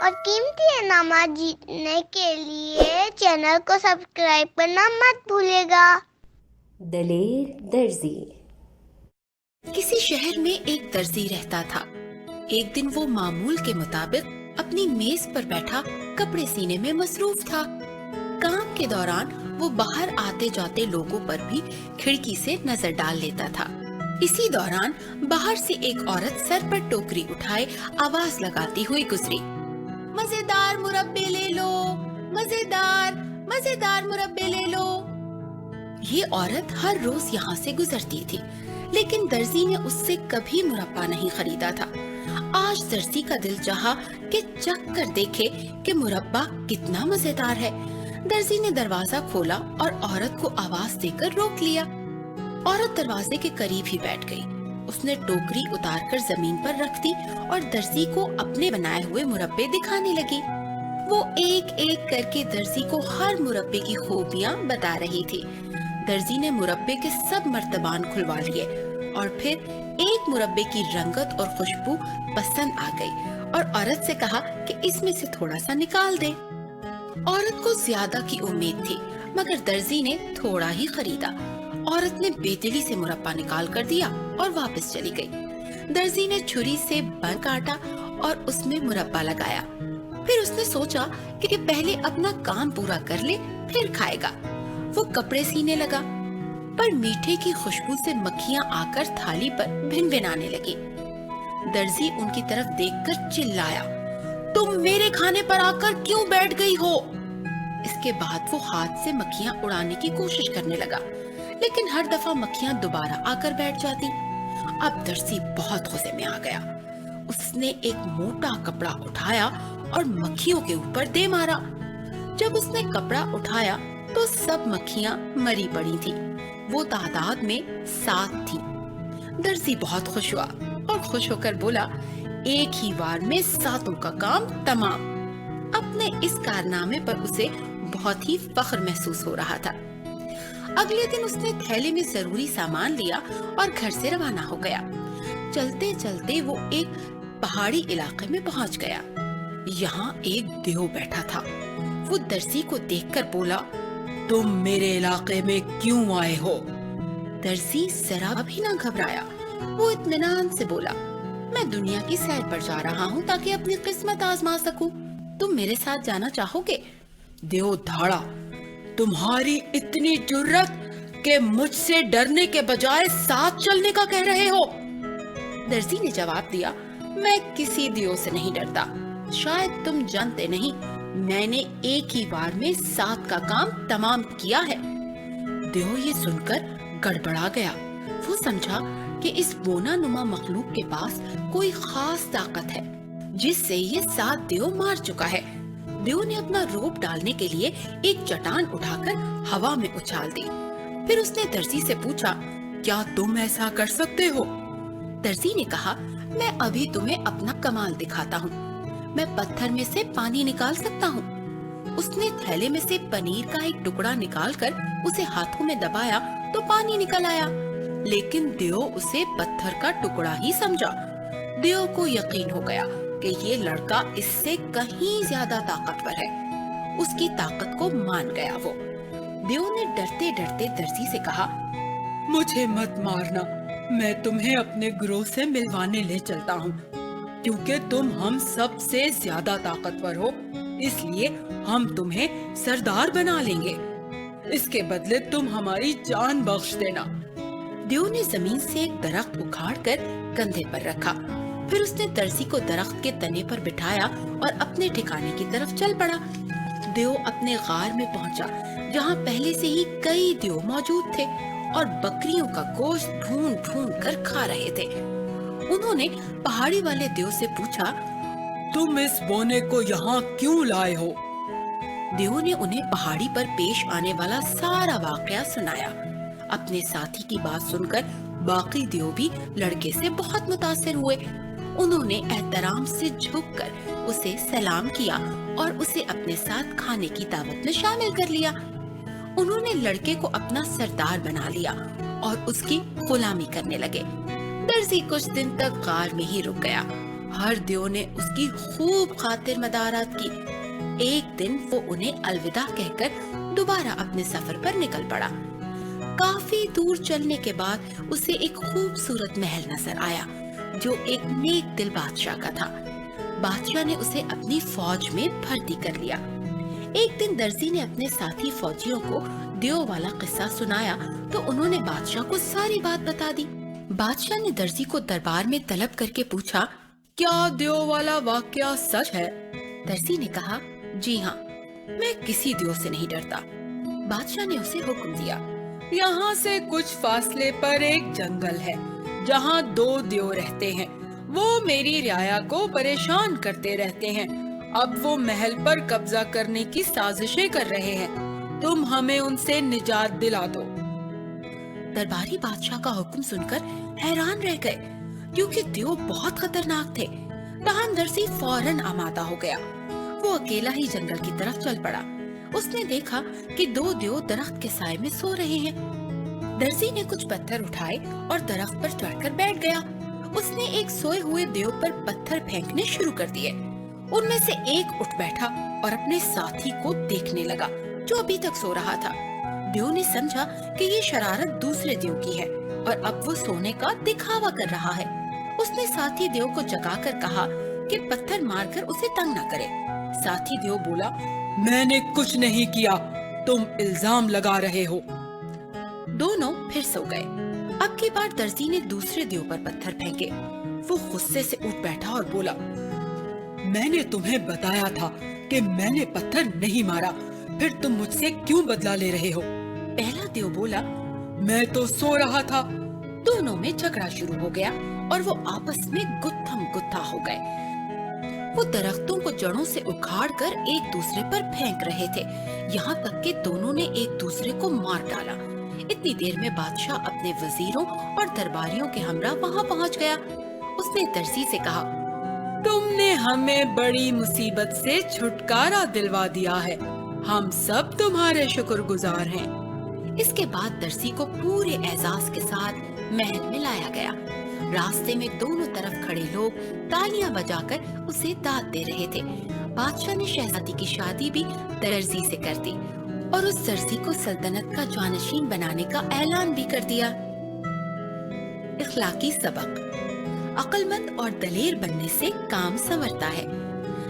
اور قیمتی انعامات جیتنے کے لیے چینل کو سبسکرائب کرنا مت بھولیے گا۔ دلیر درزی۔ کسی شہر میں ایک درزی رہتا تھا۔ ایک دن وہ معمول کے مطابق اپنی میز پر بیٹھا کپڑے سینے میں مصروف تھا۔ کام کے دوران وہ باہر آتے جاتے لوگوں پر بھی کھڑکی سے نظر ڈال لیتا تھا۔ اسی دوران باہر سے ایک عورت سر پر ٹوکری اٹھائے آواز لگاتی ہوئی گزری، مزیدار مربے لے لو، مزیدار مربے لے لو۔ یہ عورت ہر روز یہاں سے گزرتی تھی، لیکن درزی نے اس سے کبھی مربا نہیں خریدا تھا۔ آج درزی کا دل چاہا کہ چکھ کر دیکھے کہ مربا کتنا مزیدار ہے۔ درزی نے دروازہ کھولا اور عورت کو آواز دے کر روک لیا۔ عورت دروازے کے قریب ہی بیٹھ گئی۔ اس نے ٹوکری اتار کر زمین پر رکھ دی اور درزی کو اپنے بنائے ہوئے مربے دکھانے لگی۔ وہ ایک ایک کر کے درزی کو ہر مربے کی خوبیاں بتا رہی تھی۔ درزی نے مربے کے سب مرتبان کھلوا لیے اور پھر ایک مربے کی رنگت اور خوشبو پسند آ گئی اور عورت سے کہا کہ اس میں سے تھوڑا سا نکال دے۔ عورت کو زیادہ کی امید تھی، مگر درزی نے تھوڑا ہی خریدا۔ عورت نے بے دلی سے مربا نکال کر دیا اور واپس چلی گئی۔ درزی نے چھری سے بر کاٹا اور اس میں مربا لگایا۔ پھر اس نے سوچا کہ پہلے اپنا کام پورا کر لے پھر کھائے گا۔ وہ کپڑے سینے لگا، پر میٹھے کی خوشبو سے مکھیاں آ کر تھالی پر بھن بھنانے لگی۔ درزی ان کی طرف دیکھ کر چلایا، تم میرے کھانے پر آ کر کیوں بیٹھ گئی ہو؟ اس کے بعد وہ ہاتھ سے مکھیاں اڑانے کی کوشش کرنے لگا، لیکن ہر دفعہ مکھیاں دوبارہ آ کر بیٹھ جاتی۔ اب درزی بہت غصے میں آ گیا۔ اس نے ایک موٹا کپڑا اٹھایا اور مکھیوں کے اوپر دے مارا۔ جب اس نے کپڑا اٹھایا تو سب مکھیاں مری پڑی تھی۔ وہ تعداد میں 7 تھی۔ درزی بہت خوش ہوا اور خوش ہو کر بولا، ایک ہی بار میں 7 کا کام تمام۔ اپنے اس کارنامے پر اسے بہت ہی فخر محسوس ہو رہا تھا۔ اگلے دن اس نے تھیلے میں ضروری سامان لیا اور گھر سے روانہ ہو گیا۔ چلتے چلتے وہ ایک پہاڑی علاقے میں پہنچ گیا۔ یہاں ایک دیو بیٹھا تھا۔ وہ درزی کو دیکھ کر بولا، تم میرے علاقے میں کیوں آئے ہو؟ درزی ذرا بھی نہ گھبرایا۔ وہ اطمینان سے بولا، میں دنیا کی سیر پر جا رہا ہوں تاکہ اپنی قسمت آزما سکوں۔ تم میرے ساتھ جانا چاہو گے؟ دیو دھاڑا، تمہاری اتنی جرت کہ مجھ سے ڈرنے کے بجائے ساتھ چلنے کا کہہ رہے ہو؟ درزی نے جواب دیا، میں کسی دیو سے نہیں ڈرتا۔ شاید تم جانتے نہیں، میں نے ایک ہی بار میں 7 کا کام تمام کیا ہے۔ دیو یہ سن کر گڑبڑا گیا۔ وہ سمجھا کہ اس بونا نما مخلوق کے پاس کوئی خاص طاقت ہے جس سے یہ 7 دیو مار چکا ہے۔ دیو نے اپنا روپ ڈالنے کے لیے ایک چٹان اٹھا کر ہوا میں اچھال دی۔ پھر اس نے درزی سے پوچھا، کیا تم ایسا کر سکتے ہو؟ درزی نے کہا، میں ابھی تمہیں اپنا کمال دکھاتا ہوں۔ میں پتھر میں سے پانی نکال سکتا ہوں۔ اس نے تھیلے میں سے پنیر کا ایک ٹکڑا نکال کر اسے ہاتھوں میں دبایا تو پانی نکل آیا، لیکن دیو اسے پتھر کا ٹکڑا ہی سمجھا۔ دیو کو یقین ہو گیا کہ یہ لڑکا اس سے کہیں زیادہ طاقتور ہے۔ اس کی طاقت کو مان گیا وہ۔ دیو نے ڈرتے ڈرتے درزی سے کہا، مجھے مت مارنا، میں تمہیں اپنے گروہ سے ملوانے لے چلتا ہوں۔ کیونکہ تم ہم سب سے زیادہ طاقتور ہو، اس لیے ہم تمہیں سردار بنا لیں گے۔ اس کے بدلے تم ہماری جان بخش دینا۔ دیو نے زمین سے ایک درخت اکھاڑ کر کندھے پر رکھا۔ پھر اس نے درزی کو درخت کے تنے پر بٹھایا اور اپنے ٹھکانے کی طرف چل پڑا۔ دیو اپنے غار میں پہنچا، جہاں پہلے سے ہی کئی دیو موجود تھے اور بکریوں کا گوشت بھون بھون کر کھا رہے تھے۔ انہوں نے پہاڑی والے دیو سے پوچھا، تم اس بونے کو یہاں کیوں لائے ہو؟ دیو نے انہیں پہاڑی پر پیش آنے والا سارا واقعہ سنایا۔ اپنے ساتھی کی بات سن کر باقی دیو بھی لڑکے سے بہت متاثر ہوئے۔ انہوں نے احترام سے جھک کر اسے سلام کیا اور اسے اپنے ساتھ کھانے کی دعوت میں شامل کر لیا۔ انہوں نے لڑکے کو اپنا سردار بنا لیا اور اس کی غلامی کرنے لگے۔ درزی کچھ دن تک غار میں ہی رک گیا۔ ہر دیو نے اس کی خوب خاطر مدارات کی۔ ایک دن وہ انہیں الوداع کہہ کر دوبارہ اپنے سفر پر نکل پڑا۔ کافی دور چلنے کے بعد اسے ایک خوبصورت محل نظر آیا جو ایک نیک دل بادشاہ کا تھا۔ بادشاہ نے اسے اپنی فوج میں بھرتی کر لیا۔ ایک دن درزی نے اپنے ساتھی فوجیوں کو دیو والا قصہ سنایا تو انہوں نے بادشاہ کو ساری بات بتا دی۔ بادشاہ نے درزی کو دربار میں طلب کر کے پوچھا، کیا دیو والا واقعہ سچ ہے؟ درزی نے کہا، جی ہاں، میں کسی دیو سے نہیں ڈرتا۔ بادشاہ نے اسے حکم دیا، یہاں سے کچھ فاصلے پر ایک جنگل ہے جہاں 2 دیو رہتے ہیں، وہ میری رعایا کو پریشان کرتے رہتے ہیں۔ اب وہ محل پر قبضہ کرنے کی سازشیں کر رہے ہیں، تم ہمیں ان سے نجات دلا دو۔ درباری بادشاہ کا حکم سن کر حیران رہ گئے کیونکہ دیو بہت خطرناک تھے۔ تاہم درزی فوراً آمادہ ہو گیا۔ وہ اکیلا ہی جنگل کی طرف چل پڑا۔ اس نے دیکھا کہ 2 دیو درخت کے سائے میں سو رہے ہیں۔ درزی نے کچھ پتھر اٹھائے اور درخت پر چڑھ کر بیٹھ گیا۔ اس نے ایک سوئے ہوئے دیو پر پتھر پھینکنے شروع کر دیے۔ ان میں سے ایک اٹھ بیٹھا اور اپنے ساتھی کو دیکھنے لگا جو ابھی تک سو رہا تھا۔ دیو نے سمجھا کہ یہ شرارت دوسرے دیو کی ہے اور اب وہ سونے کا دکھاوا کر رہا ہے۔ اس نے ساتھی دیو کو جگا کر کہا کہ پتھر مار کر اسے تنگ نہ کرے۔ ساتھی دیو بولا، میں نے کچھ نہیں کیا، تم الزام لگا رہے ہو۔ دونوں پھر سو گئے۔ اب کی بار درزی نے دوسرے دیو پر پتھر پھینکے۔ وہ غصے سے اٹھ بیٹھا اور بولا، میں نے تمہیں بتایا تھا کہ میں نے پتھر نہیں مارا، پھر تم مجھ سے کیوں بدلہ لے رہے ہو؟ پہلا دیو بولا، میں تو سو رہا تھا۔ دونوں میں جھگڑا شروع ہو گیا اور وہ آپس میں گتھم گتھا ہو گئے۔ وہ درختوں کو جڑوں سے اکھاڑ کر ایک دوسرے پر پھینک رہے تھے، یہاں تک کہ دونوں نے ایک دوسرے کو مار ڈالا۔ اتنی دیر میں بادشاہ اپنے وزیروں اور درباریوں کے ہمراہ وہاں پہنچ گیا۔ اس نے درزی سے کہا، تم نے ہمیں بڑی مصیبت سے چھٹکارا دلوا دیا ہے، ہم سب تمہارے شکر گزار ہیں۔ اس کے بعد درزی کو پورے اعزاز کے ساتھ محل میں لایا گیا۔ راستے میں دونوں طرف کھڑے لوگ تالیاں بجا کر اسے داد دے رہے تھے۔ بادشاہ نے شہزادی کی شادی بھی درزی سے کر دی اور اس درزی کو سلطنت کا جانشین بنانے کا اعلان بھی کر دیا۔ اخلاقی سبق، عقل مند اور دلیر بننے سے کام سنورتا ہے۔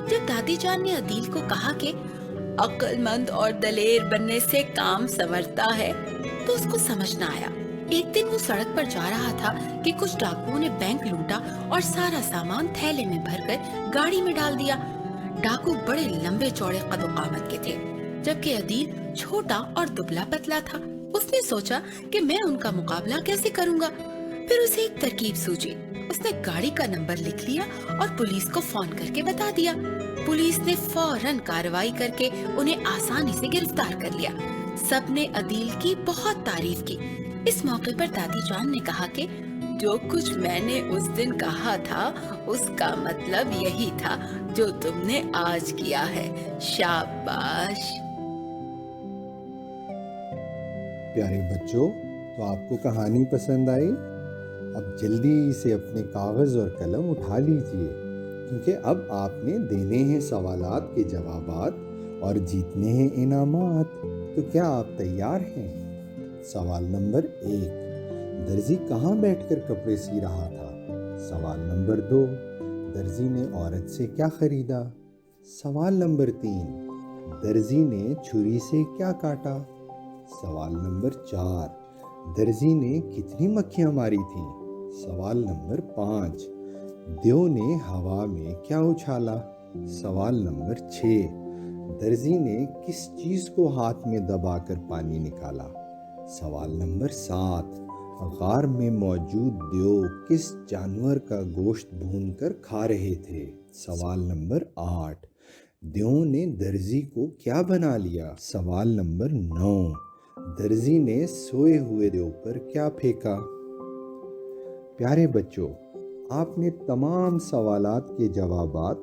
جب دادی جان نے عدیل کو کہا کہ عقل مند اور دلیر بننے سے کام سنورتا ہے تو اس کو سمجھ نہ آیا۔ ایک دن وہ سڑک پر جا رہا تھا کہ کچھ ڈاکوؤں نے بینک لوٹا اور سارا سامان تھیلے میں بھر کر گاڑی میں ڈال دیا۔ ڈاکو بڑے لمبے چوڑے قد و قامت کے تھے جبکہ عدیل چھوٹا اور دبلا پتلا تھا۔ اس نے سوچا کہ میں ان کا مقابلہ کیسے کروں گا۔ پھر اسے ایک ترکیب سوچی۔ اس نے گاڑی کا نمبر لکھ لیا اور پولیس کو فون کر کے بتا دیا۔ پولیس نے فوراً کارروائی کر کے انہیں آسانی سے گرفتار کر لیا۔ سب نے عدیل کی بہت تعریف کی۔ اس موقع پر دادی جان نے کہا کہ جو کچھ میں نے اس دن کہا تھا اس کا مطلب یہی تھا جو تم نے آج کیا ہے، شاباش۔ پیارے بچوں، تو آپ کو کہانی پسند آئی؟ اب جلدی سے اپنے کاغذ اور قلم اٹھا لیجئے کیونکہ اب آپ نے دینے ہیں سوالات کے جوابات اور جیتنے ہیں انعامات۔ تو کیا آپ تیار ہیں؟ سوال نمبر 1، درزی کہاں بیٹھ کر کپڑے سی رہا تھا؟ سوال نمبر 2، درزی نے عورت سے کیا خریدا؟ سوال نمبر 3، درزی نے چھری سے کیا کاٹا؟ سوال نمبر 4، درزی نے کتنی مکھیاں ماری تھیں؟ سوال نمبر 5، دیو نے ہوا میں کیا اچھالا؟ سوال نمبر 6، درزی نے کس چیز کو ہاتھ میں دبا کر پانی نکالا؟ سوال نمبر 7، غار میں موجود دیو کس جانور کا گوشت بھون کر کھا رہے تھے؟ سوال نمبر 8، دیو نے درزی کو کیا بنا لیا؟ سوال نمبر 9، درزی نے سوئے ہوئے دیو پر کیا پھینکا؟ پیارے بچوں، آپ نے تمام سوالات کے جوابات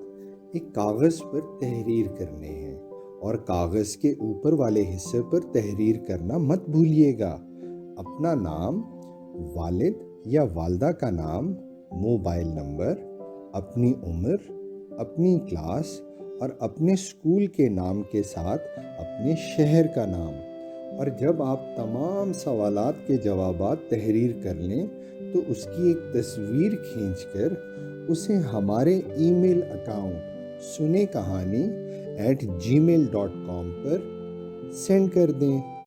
ایک کاغذ پر تحریر کرنے ہیں اور کاغذ کے اوپر والے حصے پر تحریر کرنا مت بھولیے گا۔ اپنا نام، والد یا والدہ کا نام، موبائل نمبر، اپنی عمر، اپنی کلاس اور اپنے اسکول کے نام کے ساتھ اپنے شہر کا نام۔ اور جب آپ تمام سوالات کے جوابات تحریر کر لیں تو اس کی ایک تصویر کھینچ کر اسے ہمارے ای میل اکاؤنٹ سنے کہانی @gmail.com پر سینڈ کر دیں۔